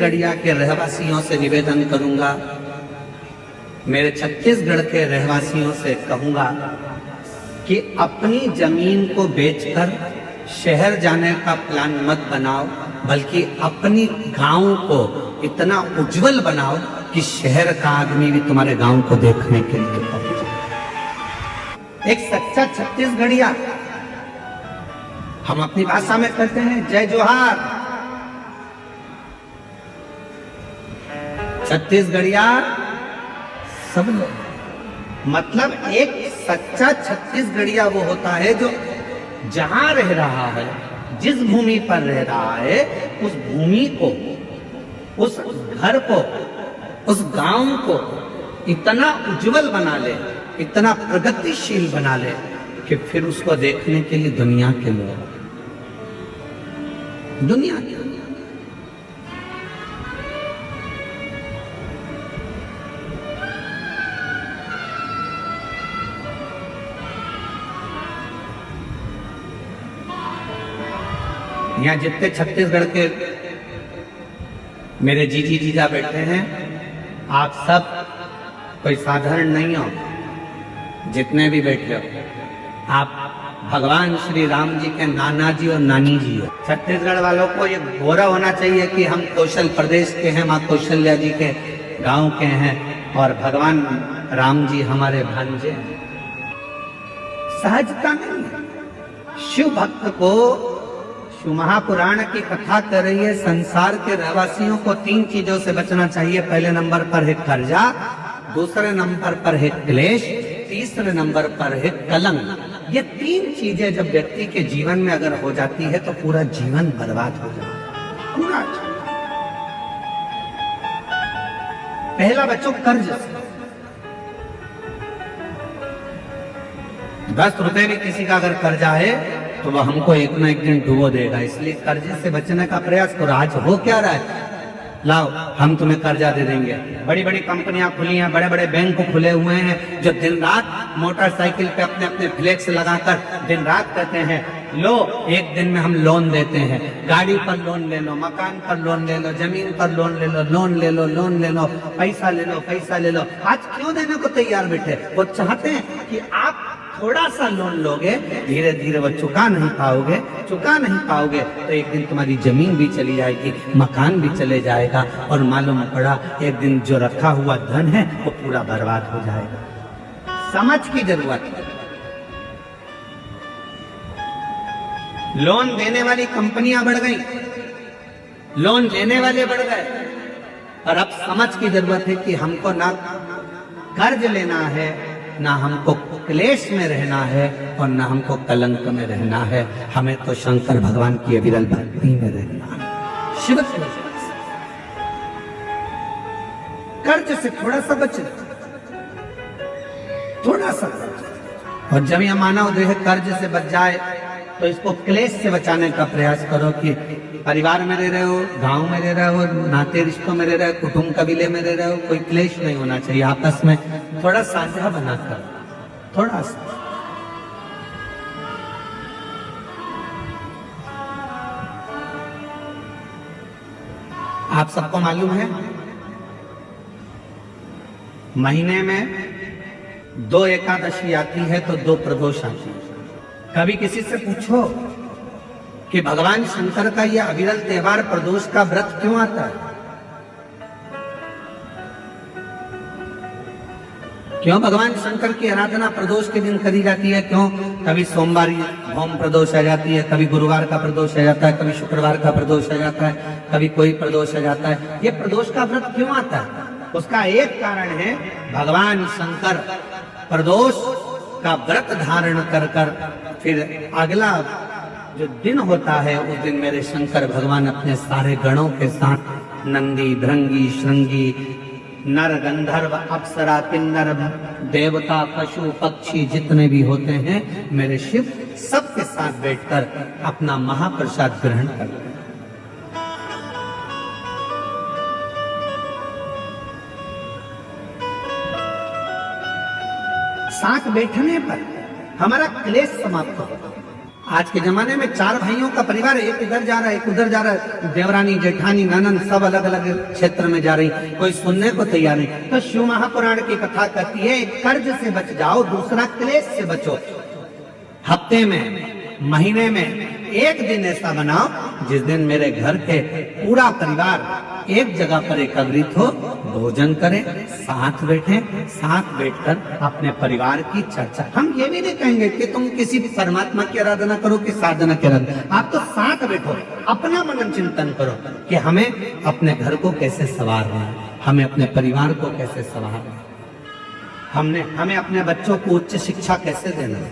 छत्तीसगढ़िया के रहवासियों से निवेदन करूंगा, मेरे छत्तीसगढ़ के रहवासियों से कहूंगा कि अपनी जमीन को बेचकर शहर जाने का प्लान मत बनाओ, बल्कि अपनी गांव को इतना उज्जवल बनाओ कि शहर का आदमी भी तुम्हारे गांव को देखने के लिए पहुंचे। एक सच्चा छत्तीसगढ़िया, हम अपनी भाषा में कहते हैं जय जोहार। छत्तीसगढ़िया सब लोग, मतलब एक सच्चा छत्तीसगढ़िया वो होता है जो जहां रह रहा है, जिस भूमि पर रह रहा है, उस भूमि को, उस घर को, उस गांव को इतना उज्जवल बना ले, इतना प्रगतिशील बना ले कि फिर उसको देखने के लिए दुनिया के लोग, दुनिया के यहाँ जितने छत्तीसगढ़ के मेरे जीजी जीजा बैठे हैं, आप सब कोई साधारण नहीं हो। जितने भी बैठे हो, आप भगवान श्री राम जी के नाना जी और नानी जी हो। छत्तीसगढ़ वालों को ये गौरव होना चाहिए कि हम कौशल प्रदेश के हैं, माँ कौशल्या जी के गांव के हैं और भगवान राम जी हमारे भांजे हैं। सहजता नहीं है। शिव भक्त को शिव महापुराण की कथा कर रही है, संसार के रहवासियों को 3 चीजों से बचना चाहिए। पहले नंबर पर है कर्जा, दूसरे नंबर पर है क्लेश, तीसरे नंबर पर है कलंक। ये 3 चीजें जब व्यक्ति के जीवन में अगर हो जाती है तो पूरा जीवन बर्बाद हो जाता है, पूरा। पहला बच्चों कर्ज से। 10 रुपए भी किसी का अगर कर्जा है तो वह हमको एक ना एक दिन डुबो देगा, इसलिए कर्जे से बचने का प्रयास करो। आज हो क्या रहा है, लाओ हम तुम्हें कर्जा दे देंगे। बड़ी बड़ी कंपनियां खुली हैं, बड़े बड़े बैंक खुले हुए हैं, जो दिन रात मोटरसाइकिल पे अपने अपने फ्लेक्स लगाकर दिन रात कहते हैं लो एक दिन में हम लोन देते हैं। गाड़ी पर लोन ले लो, मकान पर लोन ले लो, जमीन पर लोन ले लो, लोन ले लो, लोन ले लो, पैसा ले लो, पैसा ले लो। आज क्यों देने को तैयार बैठे? वो चाहते हैं कि आप थोड़ा सा लोन लोगे, धीरे धीरे वो चुका नहीं पाओगे तो एक दिन तुम्हारी जमीन भी चली जाएगी, मकान भी चले जाएगा और मालूम पड़ा एक दिन जो रखा हुआ धन है वो पूरा बर्बाद हो जाएगा। समझ की जरूरत है। लोन देने वाली कंपनियां बढ़ गई, लोन लेने वाले बढ़ गए, और अब समझ की जरूरत है कि हमको ना कर्ज लेना है, ना हमको क्लेश में रहना है और ना हमको कलंक में रहना है। हमें तो शंकर भगवान की अविरल भक्ति में रहना है, शिव के कर्ज से थोड़ा सा बचे, थोड़ा सा। और जब यह मानव देह कर्ज से बच जाए तो इसको क्लेश से बचाने का प्रयास करो कि परिवार में रह रहे हो, गांव में रह रहे हो, नाते रिश्तों में रह रहे हो, कुटुंब कबीले में रह रहे हो, कोई क्लेश नहीं होना चाहिए। आपस में थोड़ा साझा बनाकर, थोड़ा सा। आप सबको मालूम है महीने में 2 एकादशी आती है तो 2 प्रदोष आती है। कभी किसी से पूछो कि भगवान शंकर का यह अविरल त्योहार प्रदोष का व्रत क्यों आता है? क्यों भगवान शंकर की आराधना प्रदोष के दिन करी जाती है? क्यों? कभी सोमवार होम प्रदोष आ जाती है, कभी गुरुवार का प्रदोष आ जाता है, कभी शुक्रवार का प्रदोष आ जाता है, कभी कोई प्रदोष आ जाता है। ये प्रदोष का व्रत क्यों आता है? उसका एक कारण है, भगवान शंकर प्रदोष का व्रत धारण कर फिर अगला जो दिन होता है उस दिन मेरे शंकर भगवान अपने सारे गणों के साथ नंदी, भृंगी, श्रृंगी, नर, गंधर्व, अप्सरा, किन्नर, देवता, पशु, पक्षी जितने भी होते हैं मेरे शिव सबके साथ बैठकर अपना महाप्रसाद ग्रहण करते हैं। साथ बैठने पर हमारा क्लेश समाप्त होगा। आज के जमाने में 4 भाइयों का परिवार, एक इधर जा रहा है, एक उधर जा रहा है, देवरानी जेठानी ननंद सब अलग अलग क्षेत्र में जा रही, कोई सुनने को तैयार नहीं। तो शिव महापुराण की कथा कहती है, कर्ज से बच जाओ, दूसरा क्लेश से बचो। हफ्ते में, महीने में एक दिन ऐसा बनाओ जिस दिन मेरे घर के पूरा परिवार एक जगह पर एकत्रित हो, भोजन करें, साथ बैठे, साथ बैठकर अपने परिवार की चर्चा। हम ये भी नहीं कहेंगे कि तुम किसी परमात्मा की आराधना करो कि साधना की आराधना, आप तो साथ बैठो, अपना मनन चिंतन करो कि हमें अपने घर को कैसे संवारना है, हमें अपने परिवार को कैसे संवारना है, हमें अपने बच्चों को उच्च शिक्षा कैसे देना है,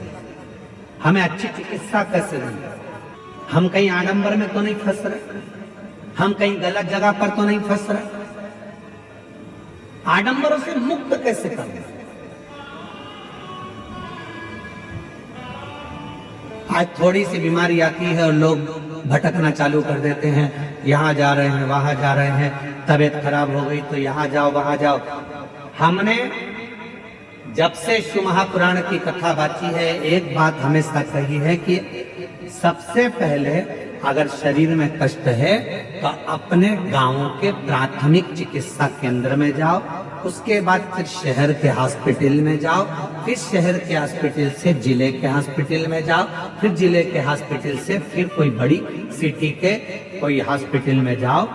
हमें अच्छी चिकित्सा कैसे देना है। हम कहीं आडंबर में तो नहीं फंस रहे, हम कहीं गलत जगह पर तो नहीं फंस रहे, आडंबरों से मुक्त कैसे करना। आज थोड़ी सी बीमारी आती है और लोग भटकना चालू कर देते हैं, यहां जा रहे हैं, वहां जा रहे हैं, तबीयत खराब हो गई तो यहां जाओ, वहां जाओ। हमने जब से शिव महापुराण की कथा बाची है, एक बात हमेशा कही है कि सबसे पहले अगर शरीर में कष्ट है तो अपने गांवों के प्राथमिक चिकित्सा केंद्र में जाओ, उसके बाद फिर शहर के हॉस्पिटल में जाओ, फिर शहर के हॉस्पिटल से जिले के हॉस्पिटल में जाओ, फिर जिले के हॉस्पिटल से फिर कोई बड़ी सिटी के कोई हॉस्पिटल में जाओ।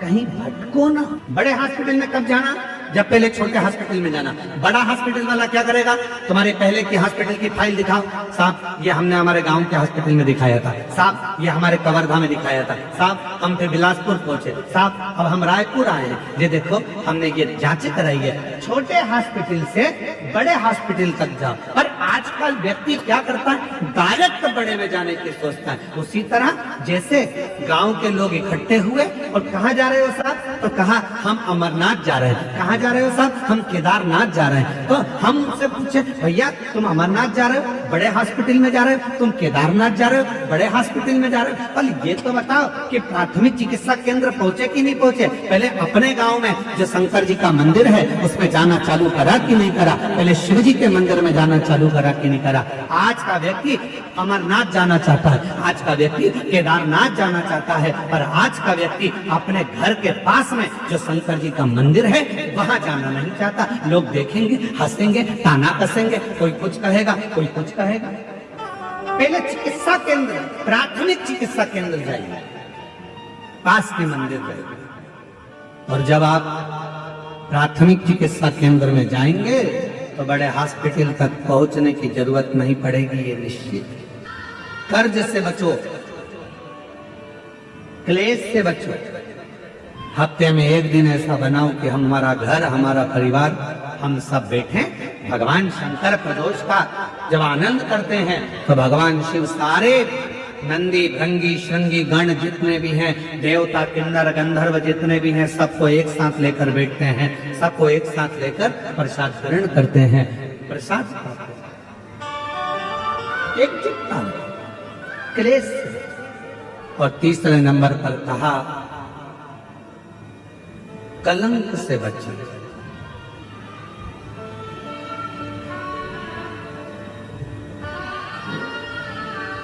कहीं भटको ना। बड़े हॉस्पिटल में कब जाना, जब पहले छोटे हॉस्पिटल में जाना। बड़ा हॉस्पिटल वाला क्या करेगा, तुम्हारे पहले की हॉस्पिटल की फाइल दिखाओ, साहब ये हमने हमारे गांव के हॉस्पिटल में दिखाया था, साहब ये हमारे कवर्धा में दिखाया था, साहब हम फिर बिलासपुर पहुंचे, साहब अब हम रायपुर आए हैं, ये देखो हमने ये जांचें कराई है। छोटे हॉस्पिटल से बड़े हॉस्पिटल तक जाओ। पर आजकल व्यक्ति क्या करता है, डायरेक्ट बड़े में जाने की सोचता है। उसी तरह जैसे गांव के लोग इकट्ठे हुए और कहाँ जा रहे हो साहब, तो कहा हम अमरनाथ जा रहे हैं। कहाँ जा रहे हो साहब, हम केदारनाथ जा रहे हैं। तो हम उनसे पूछे, भैया तुम अमरनाथ जा रहे हो, बड़े हॉस्पिटल में जा रहे हो, तुम केदारनाथ जा रहे हो, बड़े हॉस्पिटल में जा रहे हो। पर ये तो बताओ कि प्राथमिक चिकित्सा केंद्र पहुंचे कि नहीं पहुंचे। पहले अपने गांव में जो शंकर जी का मंदिर है उसमें जाना चालू करा कि नहीं करा, पहले शिव जी के मंदिर में जाना चालू करा कि नहीं करा। आज का व्यक्ति अमरनाथ जाना चाहता है, आज का व्यक्ति केदारनाथ जाना चाहता है, पर आज का व्यक्ति अपने घर के पास में जो शंकर जी का मंदिर है वहां जाना नहीं चाहता। लोग देखेंगे, हंसेंगे, ताना कसेंगे, कोई कुछ कहेगा, कोई कुछ कहेगा। पहले चिकित्सा केंद्र, प्राथमिक चिकित्सा केंद्र जाइए, पास के मंदिर जाइए। और जब आप प्राथमिक चिकित्सा केंद्र में जाएंगे तो बड़े हॉस्पिटल तक पहुंचने की जरूरत नहीं पड़ेगी, ये निश्चित। कर्ज से बचो, क्लेश से बचो। हफ्ते में एक दिन ऐसा बनाओ कि हमारा घर, हमारा परिवार, हम सब बैठे भगवान शंकर प्रदोष का जब आनंद करते हैं तो भगवान शिव सारे नंदी भृंगी श्रृंगी गण जितने भी हैं, देवता किन्नर गंधर्व जितने भी हैं, सबको एक साथ लेकर बैठते हैं, सबको एक साथ लेकर प्रसाद ग्रहण करते हैं, प्रसाद एकजुटता क्लेश। और तीसरे नंबर पर कहा कलंक से बचें।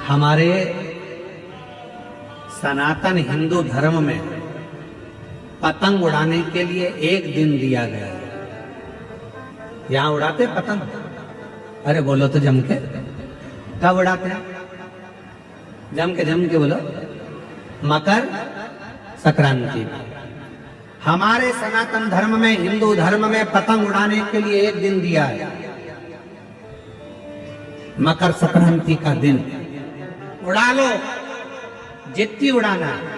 हमारे सनातन हिंदू धर्म में पतंग उड़ाने के लिए एक दिन दिया गया है। यहां उड़ाते पतंग, अरे बोलो तो जम के, कब उड़ाते हैं, जम के बोलो, मकर संक्रांति। हमारे सनातन धर्म में, हिंदू धर्म में पतंग उड़ाने के लिए एक दिन दिया है, मकर संक्रांति का दिन। उड़ा लो जितनी उड़ाना है,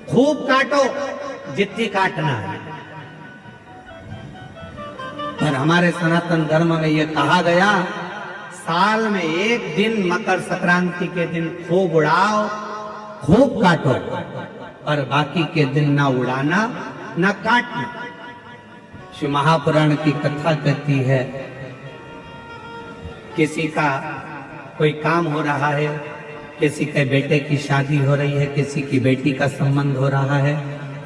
खूब काटो जितनी काटना है। पर हमारे सनातन धर्म में यह कहा गया, साल में एक दिन मकर संक्रांति के दिन खूब उड़ाओ, खूब काटो, और बाकी के दिन ना उड़ाना ना काटना। शिव महापुराण की कथा कहती है, किसी का कोई काम हो रहा है, किसी के बेटे की शादी हो रही है, किसी की बेटी का संबंध हो रहा है,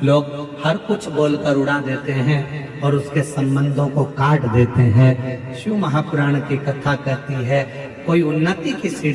लोग हर कुछ बोलकर उड़ा देते हैं और उसके संबंधों को काट देते हैं। शिव महापुराण की कथा कहती है, कोई उन्नति की सीढ़ी